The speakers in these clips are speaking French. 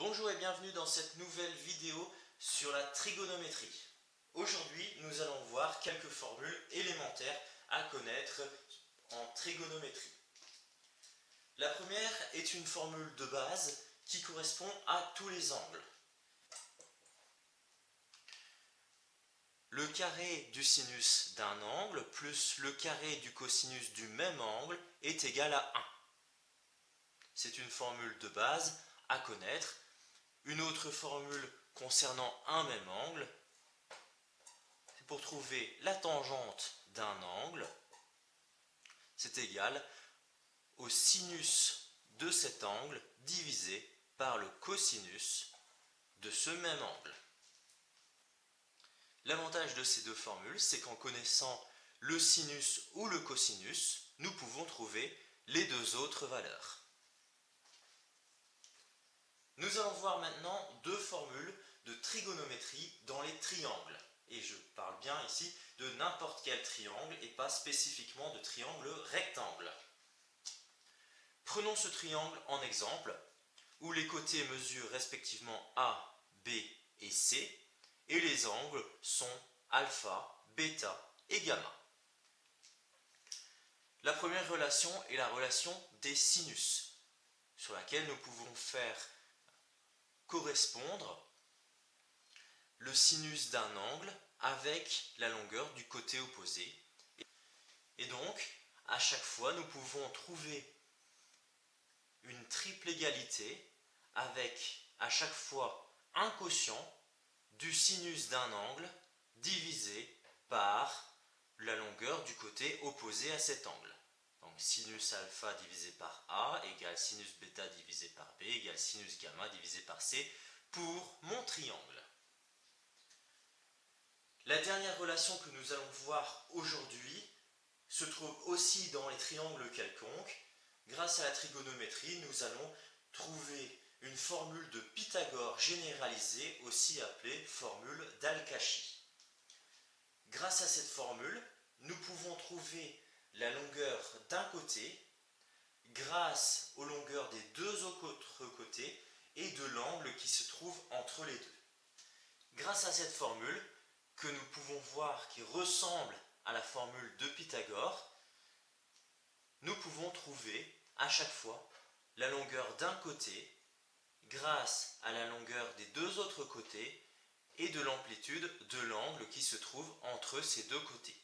Bonjour et bienvenue dans cette nouvelle vidéo sur la trigonométrie. Aujourd'hui, nous allons voir quelques formules élémentaires à connaître en trigonométrie. La première est une formule de base qui correspond à tous les angles. Le carré du sinus d'un angle plus le carré du cosinus du même angle est égal à 1. C'est une formule de base à connaître. Une autre formule concernant un même angle, c'est pour trouver la tangente d'un angle, c'est égal au sinus de cet angle divisé par le cosinus de ce même angle. L'avantage de ces deux formules, c'est qu'en connaissant le sinus ou le cosinus, nous pouvons trouver les deux autres valeurs. Nous allons voir maintenant deux formules de trigonométrie dans les triangles. Et je parle bien ici de n'importe quel triangle et pas spécifiquement de triangle rectangle. Prenons ce triangle en exemple, où les côtés mesurent respectivement A, B et C, et les angles sont alpha, bêta et gamma. La première relation est la relation des sinus, sur laquelle nous pouvons faire correspondre le sinus d'un angle avec la longueur du côté opposé. Et donc, à chaque fois, nous pouvons trouver une triple égalité avec à chaque fois un quotient du sinus d'un angle divisé par la longueur du côté opposé à cet angle. Donc sinus alpha divisé par A égale sinus bêta divisé par B égale sinus gamma divisé par C pour mon triangle. La dernière relation que nous allons voir aujourd'hui se trouve aussi dans les triangles quelconques. Grâce à la trigonométrie, nous allons trouver une formule de Pythagore généralisée, aussi appelée formule d'Al-Kashi. Grâce à cette formule, nous pouvons trouver la longueur d'un côté grâce aux longueurs des deux autres côtés et de l'angle qui se trouve entre les deux. Grâce à cette formule, que nous pouvons voir qui ressemble à la formule de Pythagore, nous pouvons trouver à chaque fois la longueur d'un côté grâce à la longueur des deux autres côtés et de l'amplitude de l'angle qui se trouve entre ces deux côtés.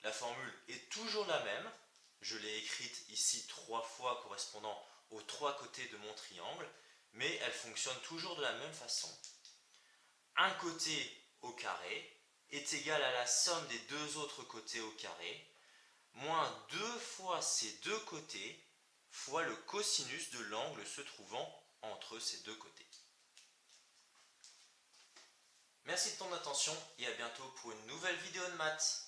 La formule est toujours la même, je l'ai écrite ici 3 fois correspondant aux 3 côtés de mon triangle, mais elle fonctionne toujours de la même façon. Un côté au carré est égal à la somme des deux autres côtés au carré, moins 2 fois ces deux côtés, fois le cosinus de l'angle se trouvant entre ces deux côtés. Merci de ton attention et à bientôt pour une nouvelle vidéo de maths.